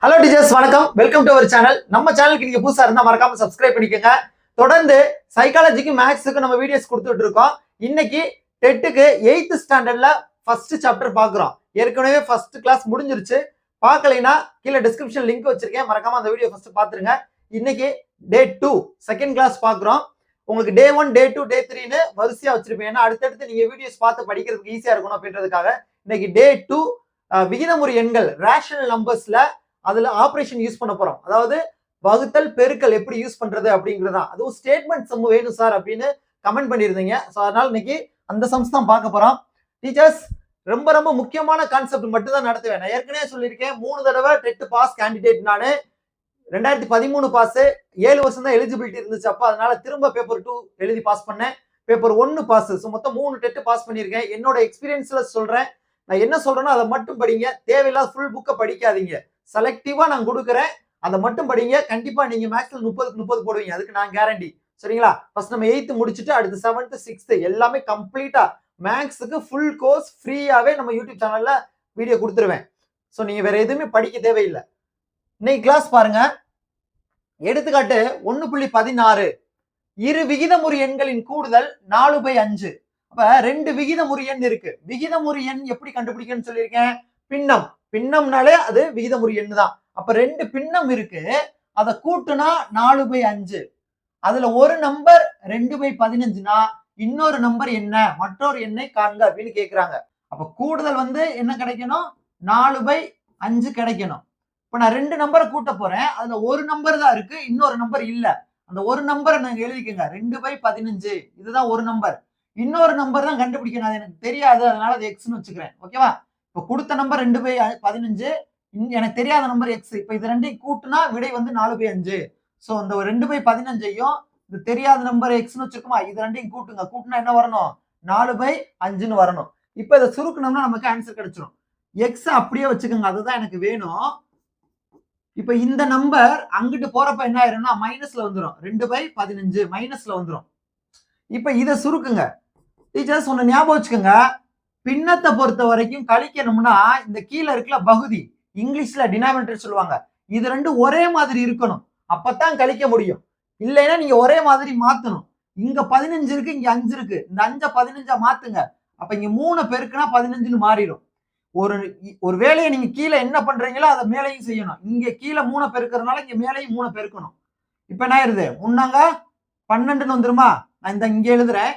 Hello teachers, வணக்கம். Welcome to our channel. நம்ம சேனலுக்கு நீங்க புதுசா இருந்தா மறக்காம சப்ஸ்கிரைப் பண்ணிக்கோங்க. தொடர்ந்து சைக்காலஜிக்கு மேக்ஸுக்கு நம்ம வீடியோஸ் கொடுத்துட்டு இருக்கோம். இன்னைக்கு டெட்டுக்கு 8th ஸ்டாண்டர்ட்ல ஃபர்ஸ்ட் சாப்டர் பாக்குறோம். ஏற்கனவே ஃபர்ஸ்ட் கிளாஸ் முடிஞ்சிருச்சு. பார்க்கலைன்னா கீழே டிஸ்கிரிப்ஷன் லிங்க் வச்சிருக்கேன், மறக்காம அந்த வீடியோ ஃபர்ஸ்ட் பாத்துருங்க. இன்னைக்கு டே 2 செகண்ட் கிளாஸ் பாக்குறோம். உங்களுக்கு டே 1 டே 2 டே 3ன்னு வரிசையா வச்சிருப்பேன். ஏன்னா அடுத்தடுத்து நீங்க வீடியோஸ் பார்த்து படிக்கிறதுக்கு ஈஸியா இருக்கணும் அப்படின்றதுக்காக. இன்னைக்கு டே 2 விகிதமுறு எண்கள் ரேஷனல் நம்பர்ஸ்ல அதுல ஆபரேஷன் யூஸ் பண்ண போறோம். அதாவது வகுத்தல் பெருக்கல் எப்படி யூஸ் பண்றது அப்படிங்கறதா. அதுவும் ஸ்டேட்மெண்ட் சம் வேணும் சார் அப்படின்னு கமெண்ட் பண்ணிருந்தீங்க. சோ அதனால இன்னைக்கு அந்த சம்ஸ் தான் பார்க்க போறோம். டீச்சர்ஸ், ரொம்ப ரொம்ப முக்கியமான கான்செப்ட் மட்டும் தான் நடத்துவேன். நான் ஏற்கனவே சொல்லியிருக்கேன், 3 தடவை டெட் பாஸ் கேண்டிடேட் நானு. 2013 பாஸ், 7 வருஷம் தான் எலிஜிபிலிட்டி இருந்துச்சு அப்ப. அதனால திரும்ப பேப்பர் 2 எழுதி பாஸ் பண்ணேன். Paper 1 pass. ஸோ மொத்தம் 3 டெட் பாஸ் பண்ணியிருக்கேன். என்னோட எக்ஸ்பீரியன்ஸ்ல சொல்றேன். நான் என்ன சொல்றேன்னா அதை மட்டும் படிங்க. தேவையில்லாத ஃபுல் புக்கை படிக்காதீங்க. செலக்டிவா நான் கொடுக்குறேன், அதை மட்டும் படிங்க. கண்டிப்பா நீங்க மேக்ஸ்ல 30க்கு 30 போடுவீங்க, அதுக்கு நான் கேரண்டி. சரிங்களா? ஃபர்ஸ்ட் நம்ம 8th முடிச்சுட்டு அடுத்து 7th 6th எல்லாமே கம்ப்ளீட்டா மேக்ஸுக்கு ஃபுல் கோர்ஸ் ஃப்ரீயாவே நம்ம யூடியூப் சேனல்ல வீடியோ கொடுத்துருவேன். ஸோ நீங்க வேற எதுவுமே படிக்க தேவையில்லை. இன்னைக்கு கிளாஸ் பாருங்க. எடுத்துக்காட்டு 1.16 இரு விகிதமுறு எண்களின் கூடுதல் 4/5. அப்ப 2 விகிதமுறு எண் இருக்கு. விகிதமுறு எண் எப்படி கண்டுபிடிக்கணும்னு சொல்லியிருக்கேன்? பின்னம். பின்னம்னாலே அது விகிதமுறு எண் தான். அப்ப 2 பின்னம் இருக்கு, அதை கூட்டுனா 4/5. அதுல ஒரு நம்பர் 2/15னா இன்னொரு நம்பர் என்ன, மற்றொரு எண்ணை காண்க அப்படின்னு கேக்குறாங்க. அப்ப கூடுதல் என்ன கிடைக்கணும்? 4/5 கிடைக்கணும். இப்ப நான் 2 நம்பரை கூட்ட போறேன். அதுல ஒரு நம்பர் தான் இருக்கு, இன்னொரு நம்பர் இல்ல. அந்த ஒரு நம்பரை நாங்க எழுதிக்கங்க, 2/15. இதுதான் ஒரு நம்பர். இன்னொரு நம்பர் தான் கண்டுபிடிக்கணும், அது எனக்கு தெரியாது, அதனால அது எக்ஸ்னு வச்சுக்கிறேன். ஓகேவா? இப்ப கொடுத்த நம்பர் 2/15, எனக்கு தெரியாத நம்பர் எக்ஸ். இப்ப இது ரெண்டையும் கூட்டுனா விடை 4/5. சோ இந்த 2/15ஐயும் இது தெரியாத நம்பர் எக்ஸ்னு வச்சிருக்கோமா, இது ரெண்டையும் கூட்டுங்க. கூட்டினா என்ன வரணும்? 4/5ன்னு வரணும். இப்ப இதை சுருக்கணும்னா நமக்கு ஆன்சர் கிடைச்சிடும். எக்ஸ் அப்படியே வச்சுக்கோங்க, அதுதான் எனக்கு வேணும். இப்ப இந்த நம்பர் அங்கிட்டு போறப்ப என்ன ஆயிரும்னா மைனஸ்ல வந்துடும். 2/15 மைனஸ்ல வந்துடும். இப்ப இதை சுருக்குங்க. டீச்சர்ஸ் ஒன்னு ஞாபகம் வச்சுக்கோங்க, பின்னத்தை பொறுத்த வரைக்கும் கழிக்கணும்னா இந்த கீழே இருக்குல்ல பகுதி, இங்கிலீஷ்ல டினாமினேட்டர் சொல்லுவாங்க, இது ரெண்டும் ஒரே மாதிரி இருக்கணும், அப்பதான் கழிக்க முடியும். இல்லைன்னா நீங்க ஒரே மாதிரி மாத்தணும். இங்க 15 இருக்கு, இங்க 5 இருக்கு. இந்த 5 15 மாத்துங்க. அப்ப இங்க 3 பெருக்குனா 15ன்னு மாறிடும். ஒரு வேலையை நீங்க கீழே என்ன பண்றீங்களோ அதை மேலையும் செய்யணும். இங்க கீழே 3 பெருக்கிறதுனால இங்க மேலையும் 3 பெருக்கணும். இப்ப என்ன ஆயிருது? முன்னாங்க 12ன்னு வந்துருமா? நான் இந்த இங்க எழுதுறேன்.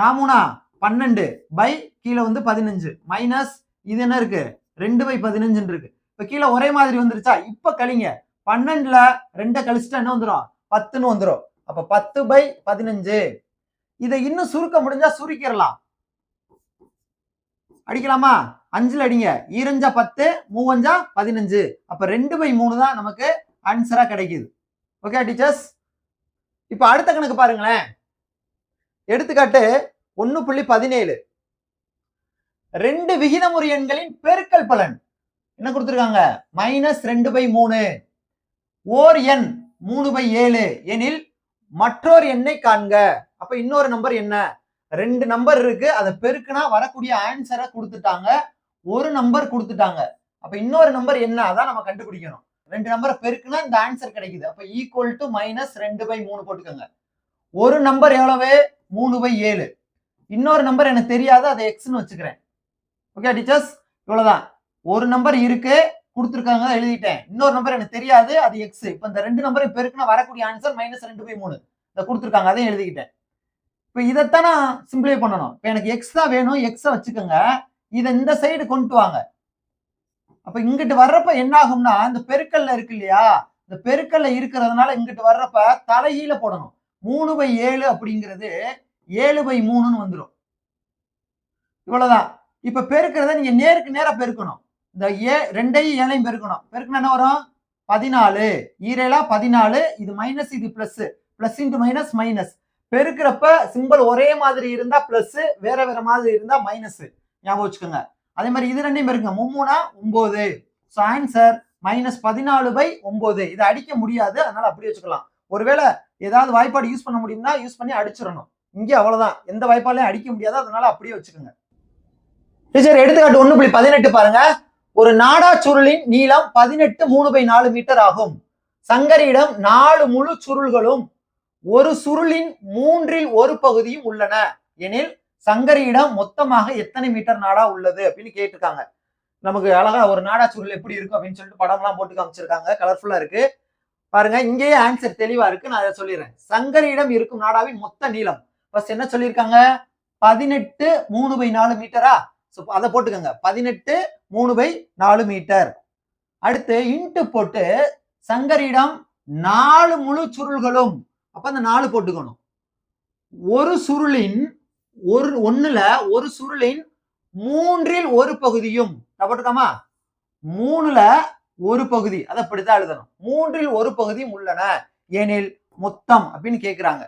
4×3 12 கீழே 15 மைனஸ் இது என்ன இருக்கு? 2/15 இருக்கு. இப்ப கீழே ஒரே மாதிரி வந்துருச்சா? இப்ப கழிங்க. 12ல 2 கழிச்சுட்டா என்ன வந்துடும்? 10ன்னு வந்துடும். அப்ப 10/15. இதை இன்னும் சுருக்க முடிஞ்சா சுருக்கிடலாம். அடிக்கலாமா? 5ல அடிங்க. 2 10 3 15. அப்ப 2/3 தான் நமக்கு ஆன்சரா கிடைக்குது. ஓகே டீச்சர்ஸ், இப்ப அடுத்த கணக்கு பாருங்களேன். எடுத்துக்காட்டு 1.17 2 விகிதமுறு எண்களின் பெருக்கல் பலன் என்ன கொடுத்திருக்காங்க? -2/3. ஓர் எண் 3/7 எனில் மற்றொரு எண்ணை காண்க. அப்ப இன்னொரு நம்பர் என்ன? 2 நம்பர் இருக்கு, அதை பெருக்குனா வரக்கூடிய ஆன்சரை கொடுத்துட்டாங்க. ஒரு நம்பர் கொடுத்துட்டாங்க. அப்ப இன்னொரு நம்பர் என்ன, அதான் நம்ம கண்டுபிடிக்கணும். 2 நம்பரை பெருக்குனா இந்த ஆன்சர் கிடைக்குது. அப்ப ஈக்குவல் டு -2/3 போட்டுக்கோங்க. ஒரு நம்பர் எவ்வளவு? 3/7. இன்னொரு நம்பர் எனக்கு தெரியாது, அதை எக்ஸ்னு வச்சுக்கிறேன். ஓகே டீச்சர்ஸ், இவ்வளவுதான். ஒரு நம்பர் இருக்கு கொடுத்துருக்காங்க, எழுதிட்டேன். இன்னொரு நம்பர் எனக்கு தெரியாது, அது எக்ஸ். இப்ப இந்த 2 நம்பரை பெருக்குனா வரக்கூடிய ஆன்சர் -2/3. இதை கொடுத்துருக்காங்க, அதையும் எழுதிக்கிட்டேன். இப்ப இதைத்தான் நான் சிம்பிளிஃபை பண்ணணும். இப்ப எனக்கு எக்ஸ் தான் வேணும், எக்ஸை வச்சுக்கோங்க. இதை இந்த சைடு கொண்டு வாங்க. அப்ப இங்கிட்டு வர்றப்ப என்ன ஆகும்னா, இந்த பெருக்கல்ல இருக்கு இல்லையா, இந்த பெருக்கல்ல இருக்கிறதுனால இங்கிட்டு வர்றப்ப தலைகீழ போடணும். 3/7 அப்படிங்கிறது 7/3ன்னு வந்துடும். இவ்வளவுதான். இப்ப பெருக்கிறத நீங்க நேருக்கு நேரா பெருக்கணும். இந்த 2ஐயும் 7ஐயும் பெருக்கணும். பெருக்கணும் என்ன வரும்? 14. 7 14. இது மைனஸ், இது plus. Plus into minus minus. பெருக்கிறப்ப சிம்பிள் ஒரே மாதிரி இருந்தா பிளஸ், வேற வேற மாதிரி இருந்தா மைனஸ். ஞாபகம் வச்சுக்கோங்க. அதே மாதிரி இது ரெண்டையும் பெருக்குங்க. 3 9. So answer -14/9. இதை அடிக்க முடியாது, அதனால அப்படியே வச்சுக்கலாம். ஒருவேளை ஏதாவது வாய்ப்பாடு யூஸ் பண்ண முடியும்னா யூஸ் பண்ணி அடிச்சிடணும். இங்கே அவ்வளவுதான், எந்த வாய்ப்பாலையும் அடிக்க முடியாது, அதனால அப்படியே வச்சுக்கோங்க. டீச்சர் எடுத்துக்காட்டு 1.18 பாருங்க. ஒரு நாடா சுருளின் நீளம் 18 3/4 மீட்டர் ஆகும். சங்கரியிடம் 4 முழு சுருள்களும் ஒரு சுருளின் 1/3 பகுதியும் உள்ளன எனில் சங்கரியிடம் மொத்தமாக எத்தனை மீட்டர் நாடா உள்ளது அப்படின்னு கேட்டிருக்காங்க. நமக்கு அழகா ஒரு நாடா சுருள் எப்படி இருக்கும் அப்படின்னு சொல்லிட்டு படம் எல்லாம் போட்டு காமிச்சிருக்காங்க. கலர்ஃபுல்லா இருக்கு பாருங்க. இங்கேயே ஆன்சர் தெளிவா இருக்கு. நான் அதை சொல்லிடுறேன். சங்கரியிடம் இருக்கும் நாடாவின் மொத்த நீளம் ஃபர்ஸ்ட் என்ன சொல்லியிருக்காங்க? 18 3/4 மீட்டரா? அதை போட்டுக்கோங்க. 18 3/4 மீட்டர். அடுத்து இன்ட்டு போட்டு சங்கரியிடம் 4 முழு சுருள்களும், அப்ப அந்த 4 போட்டுக்கணும். ஒரு சுருளின் ஒண்ணுல ஒரு சுருளின் 1/3 பகுதியும் போட்டுக்காமா? 3ல ஒரு பகுதி, அதை அப்படித்தான் எழுதணும். 1/3 பகுதியும் உள்ளன எனில் மொத்தம் அப்படின்னு கேக்குறாங்க.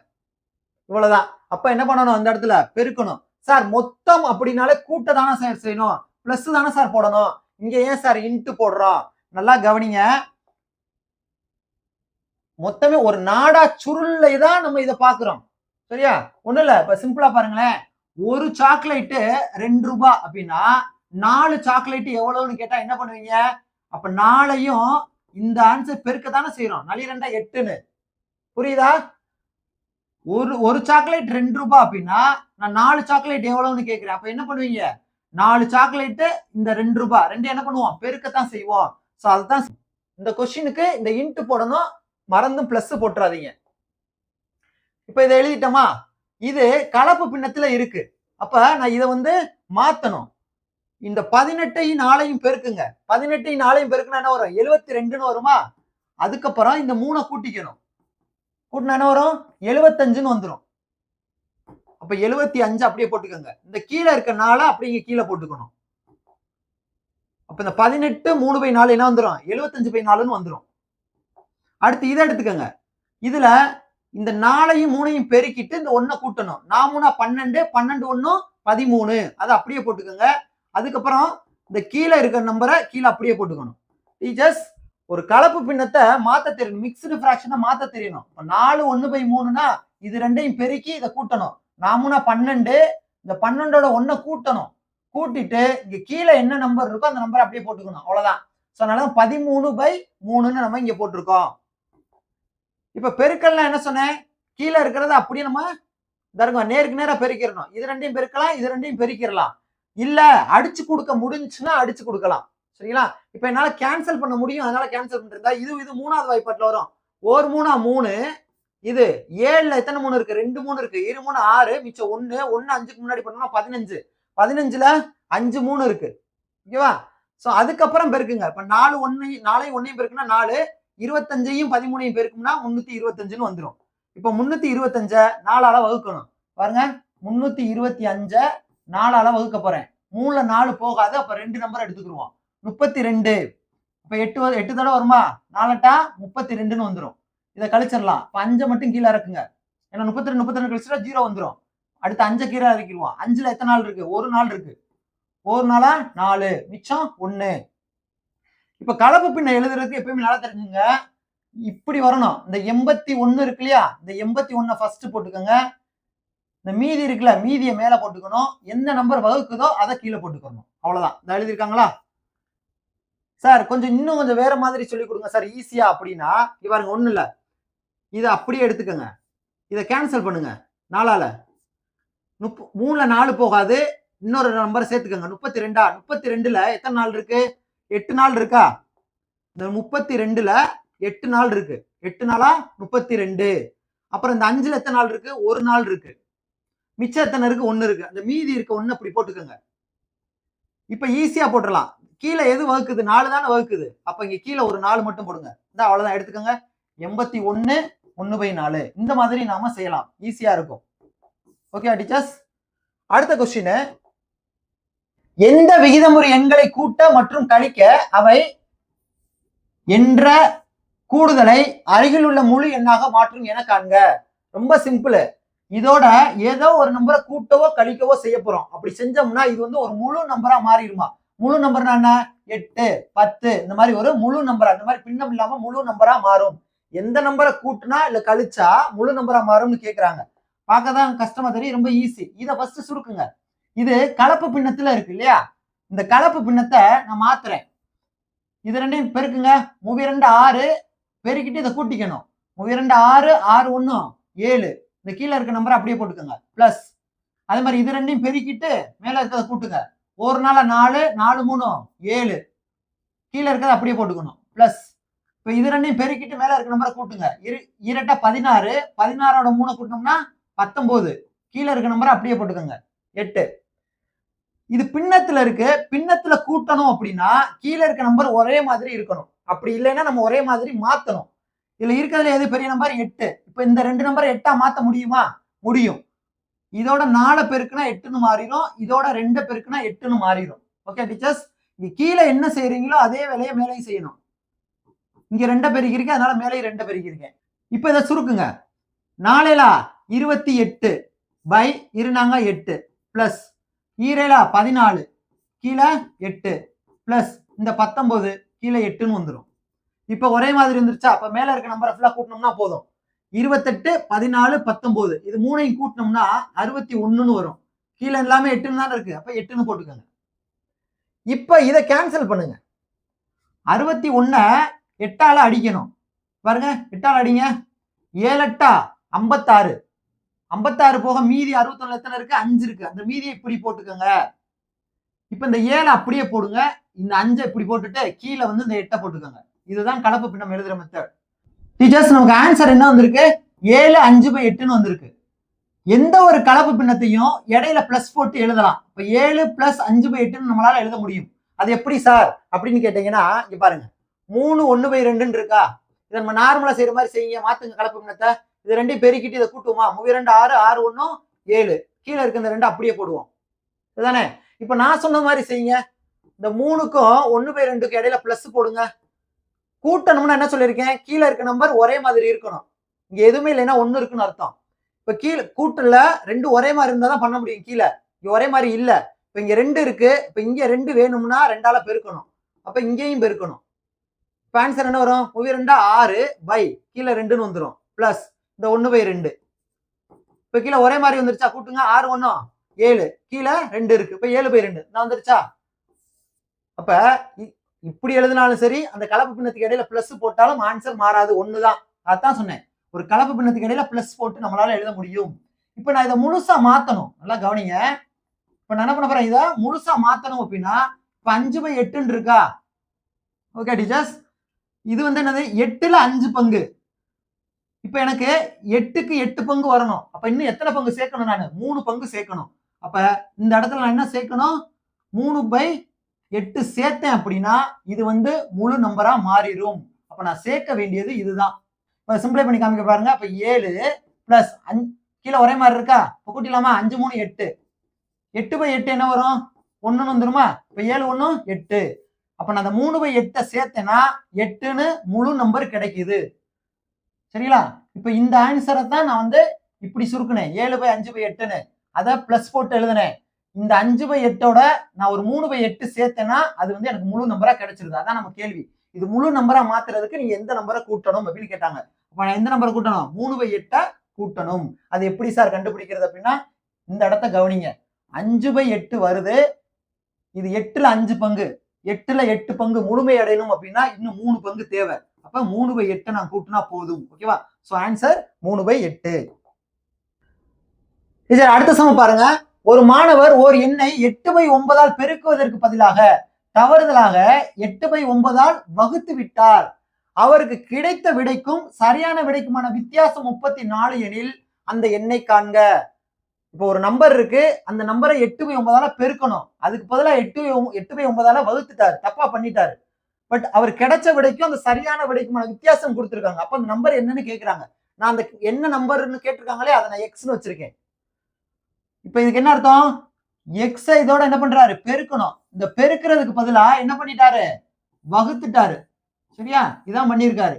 இவ்வளவுதான். அப்ப என்ன பண்ணணும்? அந்த இடத்துல பெருக்கணும். சார் மொத்தம் அப்படின்னாலே கூட்ட தானே சார் செய்யணும், பிளஸ் தானே சார் போடணும். இங்க ஏன் சார் இன்ட்டு போடுறோம்? நல்லா கவனிங்க. மொத்தமே ஒரு நாடா சுருளை தான் நம்ம இதை பாக்குறோம். சரியா? ஒண்ணு இல்ல. இப்ப சிம்பிளா பாருங்களேன். ஒரு சாக்லேட் 2 ரூபாய் அப்படின்னா 4 சாக்லேட் எவ்வளவுன்னு கேட்டா என்ன பண்ணுவீங்க? அப்ப 4ஐயும் இந்த ஆன்சர் பெருக்கத்தானே செய்யறோம். 4 2 8ன்னு. புரியுதா? ஒரு சாக்லேட் 2 ரூபாய் அப்படின்னா நான் 4 சாக்லேட் எவ்வளவுன்னு கேட்கிறேன். அப்ப என்ன பண்ணுவீங்க? 4 சாக்லேட் இந்த 2 ரூபாய் 2 என்ன பண்ணுவோம்? பெருக்கத்தான் செய்வோம். சோ அதுதான் இந்த கொஸ்டினுக்கு இந்த இன்ட் போடணும். மறந்தும் பிளஸ் போட்டுறாதீங்க. இப்ப இதை எழுதிட்டோமா? இது கலப்பு பின்னத்துல இருக்கு. அப்ப நான் இதை மாத்தணும். இந்த 18ஐயும் 4ஐயும் பெருக்குங்க. 18ஐயும் 4ஐயும் பெருக்குனா என்ன வரும்? 72ன்னு வருமா? அதுக்கப்புறம் இந்த 3 கூட்டிக்கணும். கூட்டினா என்ன வரும்? 75ன்னு வந்துடும். அப்ப 75 அப்படியே போட்டுக்கோங்க. இந்த கீழே இருக்க 4 அப்படியே கீழே போட்டுக்கணும். அப்ப இந்த 18 3/4 என்ன வந்துடும்? 75/4ன்னு வந்துடும். அடுத்து இதை எடுத்துக்கோங்க. இதுல இந்த 4ஐயும் 3ஐயும் பெருக்கிட்டு இந்த 1 கூட்டணும். 4 3 12 12 1 13. அதை அப்படியே போட்டுக்கோங்க. அதுக்கப்புறம் இந்த கீழே இருக்கிற நம்பரை கீழே அப்படியே போட்டுக்கணும். டீச்சர்ஸ் ஒரு கலப்பு பின்னத்தை மாத்த தெரியணும். மிக்ஸ்டு ஃபிராக்ஷனை மாத்த தெரியணும். 4 1/3னா இது ரெண்டையும் பெருக்கி இதை கூட்டணும். 4 12 இந்த 12ஓட 1 கூட்டணும். கூட்டிட்டு இங்க கீழே என்ன நம்பர் இருக்கோ அந்த நம்பரை அப்படியே போட்டுக்கணும். அவ்வளவுதான். சோ அதனால 13/3ன்னு நம்ம இங்க போட்டிருக்கோம். இப்ப பெருக்கல்னா என்ன சொன்னேன்? கீழே இருக்கிறத அப்படியே நம்ம நேருக்கு நேரா பெருக்கிடணும். இது ரெண்டையும் பெருக்கலாம், இது ரெண்டையும் பெருக்கிடலாம். இல்ல அடிச்சு கொடுக்க முடிஞ்சுன்னா அடிச்சு கொடுக்கலாம். சரிங்களா? இப்ப என்னால கேன்சல் பண்ண முடியும். அதனால கேன்சல் பண்ணிருந்தா இது 3வது வாய்ப்பாட்டுல வரும். 1 3 3. இது 7ல எத்தனை 3 இருக்கு? 2 3 இருக்கு. 2 3 6 மிச்சம் 1 5க்கு முன்னாடி பண்ணோம்னா 15. 15ல 5 3 இருக்கு. ஓகேவா? சோ அதுக்கப்புறம் பெருக்குங்க. இப்ப 4 1 பெருக்குனா 4, 25ஐயும் 13ஐயும் பெருக்கும்னா 325ன்னு வந்துடும். இப்ப 325 4ஆல வகுக்கணும். பாருங்க, 325 4ஆல வகுக்க போறேன். 3ல 4 போகாது. அப்ப 2 நம்பர் எடுத்துக்கிடுவோம். 32. அப்ப 8 தடவை வருமா? 4 8 32ன்னு வந்துடும். இதை கழிச்சிடலாம். இப்ப 5 மட்டும் கீழே இறக்குங்க. ஏன்னா 32 கழிச்சுட்டா 0 வந்துடும். அடுத்து 5 கீழே இறக்கிடுவோம். 5ல எத்தனை நாள் இருக்கு? ஒரு நாள் இருக்கு. ஒரு நாளா 4 மிச்சம் 1. இப்ப கலப்பு பின்ன எழுதுறதுக்கு எப்பயுமே நல்லா தெரிஞ்சுங்க. இப்படி வரணும். இந்த 81 இருக்கு இல்லையா? இந்த 81 ஃபர்ஸ்ட் போட்டுக்கோங்க. இந்த மீதி இருக்குல்ல, மீதியை மேல போட்டுக்கணும். எந்த நம்பர் வகுக்குதோ அதை கீழே போட்டுக்கணும். அவ்வளவுதான். இதை எழுதிருக்காங்களா சார்? இன்னும் கொஞ்சம் வேற மாதிரி சொல்லி கொடுங்க சார் ஈஸியா அப்படின்னா, பாருங்க ஒண்ணு இல்ல, இதை அப்படியே எடுத்துக்கோங்க. இதை கேன்சல் பண்ணுங்க. 4ஆல 3ல 4 போகாது. இன்னொரு நம்பர் சேர்த்துக்கோங்க. 32. 32ல எத்தனை நாள் இருக்கு? 8 நாள் இருக்கா? இந்த 32ல 8 நாள் இருக்கு. 8 நாளா 32. அப்புறம் இந்த 5ல எத்தனை நாள் இருக்கு? ஒரு நாள் இருக்கு. மிச்சம் எத்தனை இருக்கு? 1 இருக்கு. அந்த மீதி இருக்க 1 அப்படி போட்டுக்கோங்க. இப்ப ஈஸியா போட்டுடலாம். கீழே எது வகுக்குது? 4 தானே வகுக்குது. அப்ப இங்க கீழே ஒரு 4 மட்டும் போடுங்க. இந்த அவ்வளவுதான். எடுத்துக்கோங்க. 81 1/4. இந்த மாதிரி நாம செய்யலாம். ஈஸியா இருக்கும். Okay teachers. அடுத்த கொஸ்டின், எந்த விகிதமுறை எண்களை கூட்ட மற்றும் கழிக்க அவை என்ற கூடுதலை அருகில் உள்ள முழு எண்ணாக மாற்றும் என காண்க. ரொம்ப சிம்பிள். இதோட ஏதோ ஒரு நம்பரை கூட்டவோ கழிக்கவோ செய்ய போறோம். அப்படி செஞ்சோம்னா இது ஒரு முழு நம்பரா மாறிடுமா? முழு நம்பர்னா என்ன? 8 10 இந்த மாதிரி ஒரு முழு நம்பரா, இந்த மாதிரி பின்னம் இல்லாம முழு நம்பரா மாறும். எந்த நம்பரை கூட்டினா இல்ல கழிச்சா முழு நம்பரா மாறும்னு கேக்குறாங்க. பார்க்கதான் கஷ்டமா தெரியும். ரொம்ப ஈஸி. இதை ஃபர்ஸ்ட் சுருக்குங்க. இது கலப்பு பின்னத்துல இருக்கு இல்லையா? இந்த கலப்பு பின்னத்தை நான் மாத்துறேன். இது ரெண்டையும் பெருக்குங்க. 3 2 6 பெருக்கிட்டு இதை கூட்டிக்கணும். 3 2 6 6 1 7. இந்த கீழே இருக்க நம்பரை அப்படியே போட்டுக்கோங்க பிளஸ். அதே மாதிரி இது ரெண்டையும் பெருக்கிட்டு மேல இருக்கிறத கூட்டுங்க. ஒரு நாள் 4 4 3 7. கீழே இருக்கிறத அப்படியே போட்டுக்கணும் பிளஸ். இப்ப இது ரெண்டையும் பெருக்கிட்டு மேல இருக்க நம்பரை கூட்டுங்க. இரட்டா 16. 16ஓட 3 கூட்டினோம்னா 19. கீழே இருக்க நம்பரை அப்படியே போட்டுக்கோங்க 8. இது பின்னத்துல இருக்கு. பின்னத்துல கூட்டணும் அப்படின்னா கீழே இருக்க நம்பர் ஒரே மாதிரி இருக்கணும். அப்படி இல்லைன்னா நம்ம ஒரே மாதிரி மாத்தணும். இதுல இருக்கிறதுல எது பெரிய நம்பர் 8. இப்ப இந்த 2 நம்பரை 8ஆ மாத்த முடியுமா? முடியும். இதோட 4 பெருக்குனா 8ன்னு மாறிடும். இதோட 2 பெருக்குனா 8ன்னு மாறிடும். ஓகே டீச்சர்ஸ், இங்க கீழே என்ன செய்யறீங்களோ அதே வேலையை மேலேயும் செய்யணும். இங்க 2 பெருக்கிருக்கேன், அதனால மேலே 2 பெருக்கிருக்கேன். இப்ப இதை சுருக்குங்க. 4 28 பை இருந்தாங்க 8 பிளஸ் 7 14 கீழே 8 பிளஸ் இந்த 19 கீழே 8ன்னு வந்துடும். இப்ப ஒரே மாதிரி இருந்துருச்சா? அப்ப மேல இருக்க நம்பரை ஃபுல்லா கூட்டணும்னா போதும். 28 14 19 இது மூணையும் கூட்டினோம்னா 61ன்னு வரும். கீழே எல்லாமே 8ன்னு தான் இருக்கு. அப்ப 8ன்னு போட்டுக்கோங்க. இப்ப இதை கேன்சல் பண்ணுங்க. 61 8ஆல அடிக்கணும். பாருங்க, 8ஆல அடிங்க. 7 8 56. 56 போக மீதி 61 எத்தனை இருக்கு? 5 இருக்கு. அந்த மீதியை இப்படி போட்டுக்கோங்க. இப்ப இந்த 7 அப்படியே போடுங்க. இந்த 5 இப்படி போட்டுட்டு கீழே வந்து இந்த 8 போட்டுக்கோங்க. இதுதான் கலப்பு பின்னம் எழுதுற மெத்தட். டீச்சர்ஸ், நமக்கு ஆன்சர் என்ன வந்திருக்கு? 7 5/8ன்னு வந்திருக்கு. எந்த ஒரு கலப்பு பின்னத்தையும் இடையில பிளஸ் போட்டு எழுதலாம். இப்ப 7 + 5/8ன்னு நம்மளால எழுத முடியும். அது எப்படி சார் அப்படின்னு கேட்டீங்கன்னா, இங்க பாருங்க, 3 1/2ன்னு இருக்கா? இதை நம்ம நார்மலா செய்யற மாதிரி செய்யுங்க. மாத்துங்க கலப்பு பின்னத்தை. இது ரெண்டையும் பெருக்கிட்டு இதை கூட்டுவோமா? 3 2 6 6 1 7. கீழே இருக்க இந்த 2 அப்படியே போடுவோம். இதுதானே? இப்ப நான் சொன்ன மாதிரி செய்யுங்க. இந்த 3க்கும் 1/2க்கு இடையில பிளஸ் போடுங்க. கூட்டணும்னா என்ன சொல்லியிருக்கேன்? கீழே இருக்க நம்பர் ஒரே மாதிரி இருக்கணும். இங்க எதுவுமே இல்லைன்னா 1 இருக்குன்னு அர்த்தம். இப்ப கீழே கூட்டுல 2 ஒரே மாதிரி இருந்தா தான் பண்ண முடியும். கீழே இங்க ஒரே மாதிரி இல்ல. இப்ப இங்க 2 இருக்கு. இப்ப இங்க 2 வேணும்னா 2ஆல பெருக்கணும். அப்ப இங்கேயும் பெருக்கணும். இப்ப ஆன்சர் என்ன வரும்? 3 2 6 பை கீழே 2ன்னு வந்துடும் பிளஸ் இந்த 1/2. இப்ப கீழே ஒரே மாதிரி வந்துருச்சா? கூட்டுங்க. 6 1 7 கீழே 2 இருக்கு. இப்ப 7/2 நான் வந்துருச்சா? அப்ப இப்படி எழுதினாலும் சரி, அந்த கலப்பு பின்னத்துக்கு இடையில பிளஸ் போட்டாலும் ஆன்சர் மாறாது, ஒண்ணுதான். அதான் சொன்னேன், ஒரு கலப்பு பின்னத்துக்கு இடையில பிளஸ் போட்டு நம்மளால எழுத முடியும். இப்ப நான் இதை முழுசா மாத்தணும். நல்லா கவனிங்க. இப்ப நான் என்ன பண்ண போறேன்? இதை முழுசா மாத்தணும் அப்படின்னா இப்ப 5/8ன்னு இருக்கா? ஓகே டீச்சர்ஸ், இது வந்து என்னது? 8ல 5 பங்கு. இப்ப எனக்கு 8க்கு 8 பங்கு வரணும். அப்ப இன்னும் எத்தனை பங்கு சேர்க்கணும்? நான் 3 பங்கு சேர்க்கணும். அப்ப இந்த இடத்துல நான் என்ன சேர்க்கணும்? 3/8 சேர்த்தேன் அப்படின்னா இது வந்து முழு நம்பரா மாறிடும். அப்ப நான் சேர்க்க வேண்டியது இதுதான். இப்ப சிம்பிளை பண்ணி காமிக்க பாருங்க. அப்ப 7 பிளஸ் கீழே ஒரே மாதிரி இருக்கா? இப்ப கூட்டிடலாமா? 5 3 8. 8/8 என்ன வரும்? 1ன்னு வந்துருமா? இப்ப 7 1 8. அப்ப நான் அந்த 3/8 சேர்த்தேன்னா 8ன்னு முழு நம்பர் கிடைக்குது. சரிங்களா? இப்ப இந்த ஆன்சரை தான் நான் வந்து இப்படி சுருக்குனேன். 7/5/8ன்னு அதை பிளஸ் போட்டு எழுதுனேன். இந்த 5/8ஓட நான் ஒரு 3/8 சேர்த்தேன்னா அது வந்து எனக்கு முழு நம்பரா கிடைச்சிருது. அதான் நம்ம கேள்வி. இது முழு நம்பரா மாத்துறதுக்கு நீங்க எந்த நம்பரை கூட்டணும் அப்படின்னு கேட்டாங்க. அப்ப நான் எந்த நம்பரை கூட்டணும்? 3/8 கூட்டணும். அது எப்படி சார் கண்டுபிடிக்கிறது அப்படின்னா, இந்த இடத்த கவனிங்க. 5/8 வருது. இது 8ல 5 பங்கு. 8ல 8 பங்கு முழுமை அடையணும் அப்படின்னா இன்னும் 3 பங்கு தேவை. அப்ப 3/8 நான் கூட்டினா போதும். ஓகேவா? So answer 3/8. அடுத்த சமம் பாருங்க. ஒரு மாணவர் ஒரு எண்ணை 8/9ஆல் பெருக்குவதற்கு பதிலாக தவறுதலாக 8/9ஆல் வகுத்து விட்டார். அவருக்கு கிடைத்த விடைக்கும் சரியான விடைக்குமான வித்தியாசம் 34 எனில் அந்த எண்ணை காண்க. இப்போ ஒரு நம்பர் இருக்கு, அந்த நம்பரை 8/9ஆல பெருக்கணும். அதுக்கு பதிலா 8/9ஆல வகுத்துட்டாரு, தப்பா பண்ணிட்டாரு. பட் அவர் கிடைச்ச விடைக்கும் அந்த சரியான விடைக்குமான வித்தியாசம் கொடுத்துருக்காங்க. அப்ப அந்த நம்பர் என்னன்னு கேட்கிறாங்க. நான் அந்த என்ன நம்பர்னு கேட்டிருக்காங்களே அதை நான் எக்ஸ்னு வச்சிருக்கேன். இப்ப இதுக்கு என்ன அர்த்தம்? எக்ஸ இதோட என்ன பண்றாரு? பெருக்கணும். இந்த பெருக்கிறதுக்கு பதிலா என்ன பண்ணிட்டாரு? வகுத்துட்டாரு. சரியா? இதான் பண்ணிருக்காரு.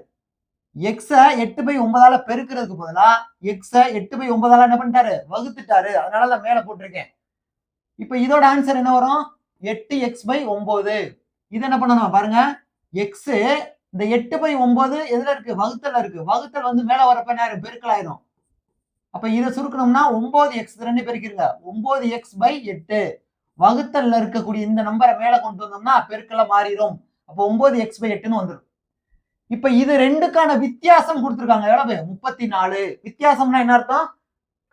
எக்ஸ 8/9ஆல பெருக்கிறதுக்கு பதிலா எக்ஸ 8/9ஆல என்ன பண்ணிட்டாரு? வகுத்துட்டாரு. அதனால தான் மேல போட்டிருக்கேன். இப்ப இதோட ஆன்சர் என்ன வரும்? 8x/9. இது என்ன பண்ணணும் பாருங்க. எக்ஸ் இந்த 8/9 எதுல இருக்கு? வகுத்தல்ல இருக்கு. வகுத்தல் வந்து மேல வரப்ப நேரம் பெருக்கல் ஆயிரும். அப்ப இதை சுருக்கணும்னா 9x 2 பெருக்கிருங்க. 9x/8 வகுத்தல்ல இருக்கக்கூடிய இந்த நம்பரை மேல கொண்டு வந்தோம்னா பெருக்கல மாறிடும். அப்போ 9x/8ன்னு வந்துடும். இப்ப இது ரெண்டுக்கான வித்தியாசம் கொடுத்துருக்காங்க. எவ்வளவு? 34. வித்தியாசம்னா என்ன அர்த்தம்?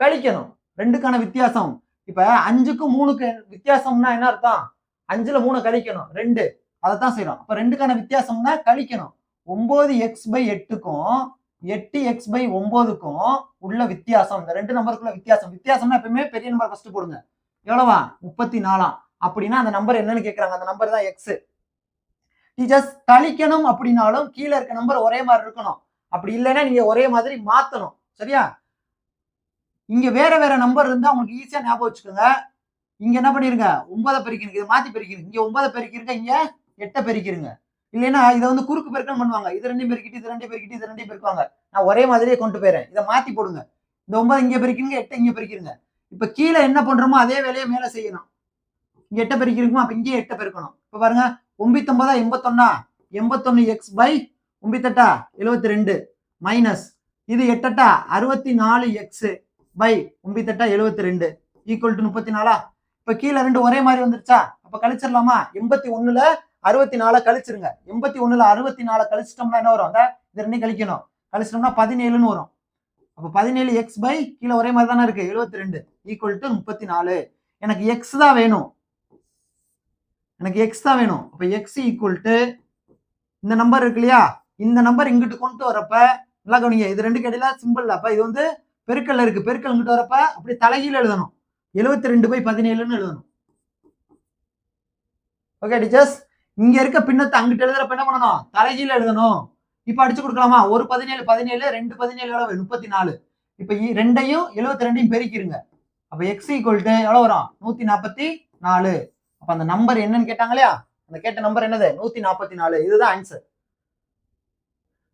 கழிக்கணும். ரெண்டுக்கான வித்தியாசம். இப்ப 5க்கும் 3க்கு வித்தியாசம்னா என்ன அர்த்தம்? 5ல 3 கழிக்கணும் 2. அதைத்தான் செய்யறோம். அப்ப ரெண்டுக்கான வித்தியாசம்னா கழிக்கணும். 9x/8க்கும் 8x/9க்கும் உள்ள வித்தியாசம். இந்த ரெண்டு நம்பருக்குள்ள வித்தியாசம். வித்தியாசம்னா எப்பவுமே பெரிய நம்பர் ஃபர்ஸ்ட் போடுங்க. எவ்வளவா? 34. அப்படின்னா அந்த நம்பர் என்னன்னு கேக்குறாங்க. அந்த நம்பர் தான் எக்ஸ். டீச்சர்ஸ் கழிக்கணும் அப்படின்னாலும் கீழே இருக்க நம்பர் ஒரே மாதிரி இருக்கணும். அப்படி இல்லைன்னா நீங்க ஒரே மாதிரி மாத்தணும். சரியா? இங்க வேற வேற நம்பர் இருந்தா உங்களுக்கு ஈஸியா ஞாபகம் வச்சுக்கோங்க. இங்க என்ன பண்ணிருங்க? 9 பெருக்கிருங்க. இதை மாத்தி பெருக்கிருங்க. இங்க 9 பெருக்கிருங்க. இங்க 8 பெருக்கிருங்க. இல்லைன்னா இதை வந்து குறுக்கு பெருக்கம் பண்ணுவாங்க. இது ரெண்டையும் பெருக்கிட்டு இது ரெண்டையும் பெருக்கிட்டு இது ரெண்டையும் பெருக்குவாங்க. நான் ஒரே மாதிரியே கொண்டு போயிறேன். இதை மாத்தி போடுங்க. இந்த 9 இங்க பெருக்கிருங்க, 8 இங்க பெருக்கிருங்க. இப்ப கீழே என்ன பண்றோமோ அதே வேலையை மேல செய்யணும். இங்க 8 பெருக்கிருக்குமா? அப்ப இங்கேயே 8 பெருக்கணும். இப்ப பாருங்க 9 81 81x/9 72 மைனஸ் இது 8 64x/9 ஈக்குவல் டு 34. இப்ப கீழே ரெண்டு ஒரே மாதிரி வந்துருச்சா? அப்ப கழிச்சிடலாமா? 81ல 64 கழிச்சிருங்க. 81ல 64 கழிச்சிட்டோம்னா என்ன வரும்? இது ரெண்டையும் கழிக்கணும். கழிச்சிட்டோம்னா 17ன்னு வரும். அப்ப 17x கீழே ஒரே மாதிரி தானே இருக்கு 72 ஈக்குவல் டு 34. எனக்கு எக்ஸ் தான் வேணும். எனக்கு எக்ஸ் தான் வேணும். அப்ப எக்ஸ் ஈக்குவல் டு இந்த நம்பர் இருக்கு இல்லையா? இந்த நம்பர் இங்கிட்டு கொண்டு வரப்ப நல்லா கவனிங்க. இது ரெண்டு இடையில சிம்பிள். அப்ப இது வந்து பெருக்கல்ல இருக்கு. பெருக்கல் இங்கிட்டு வரப்ப அப்படி தலைகீழ எழுதணும். 72/17ன்னு எழுதணும். ஓகே டீச்சர்ஸ், இங்க இருக்க பின்னத்தை அங்கிட்டு எழுதுறப்ப என்ன பண்ணணும்? தலைகீழ எழுதணும். இப்ப அடிச்சு கொடுக்கலாமா? ஒரு 17 17 2 17 எவ்வளவு? 34. இப்ப ரெண்டையும் 72யும் பெருக்கிருங்க. அப்ப எக்ஸ் ஈக்குவல் டு எவ்வளவு வரும்? 144. அப்ப அந்த நம்பர் என்னன்னு கேட்டாங்க இல்லையா? அந்த கேட்ட நம்பர் என்னது? 144. இதுதான் ஆன்சர்.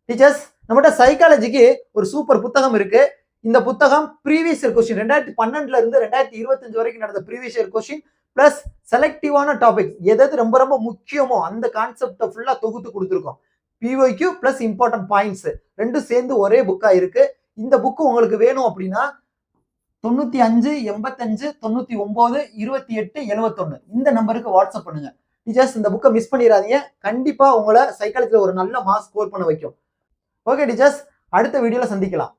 டீச்சர்ஸ், நம்மகிட்ட சைக்காலஜிக்கு ஒரு சூப்பர் புத்தகம் இருக்கு. இந்த புத்தகம் ப்ரீவியஸ் இயர் கொஸ்டின் 2012ல இருந்து 2025 வரைக்கும் நடந்த ப்ரீவியஸ் இயர் கொஸ்டின் பிளஸ் செலக்டிவான டாபிக்ஸ் எது ரொம்ப ரொம்ப முக்கியமோ அந்த கான்செப்டை ஃபுல்லா தொகுத்து கொடுத்துருக்கோம். பிஒய்க்யூ பிளஸ் இம்பார்ட்டன்ட் பாயிண்ட்ஸ் ரெண்டும் சேர்ந்து ஒரே புக்கா இருக்கு. இந்த புக்கு உங்களுக்கு வேணும் அப்படின்னா 95 85 99 28 71 இந்த நம்பருக்கு வாட்ஸ்அப் பண்ணுங்க. டீச்சர்ஸ், இந்த புக்கை மிஸ் பண்ணிடாதீங்க. கண்டிப்பா உங்களை சைக்காலஜில ஒரு நல்ல மார்க் ஸ்கோர் பண்ண வைக்கும். ஓகே டீச்சர்ஸ், அடுத்த வீடியோல சந்திக்கலாம்.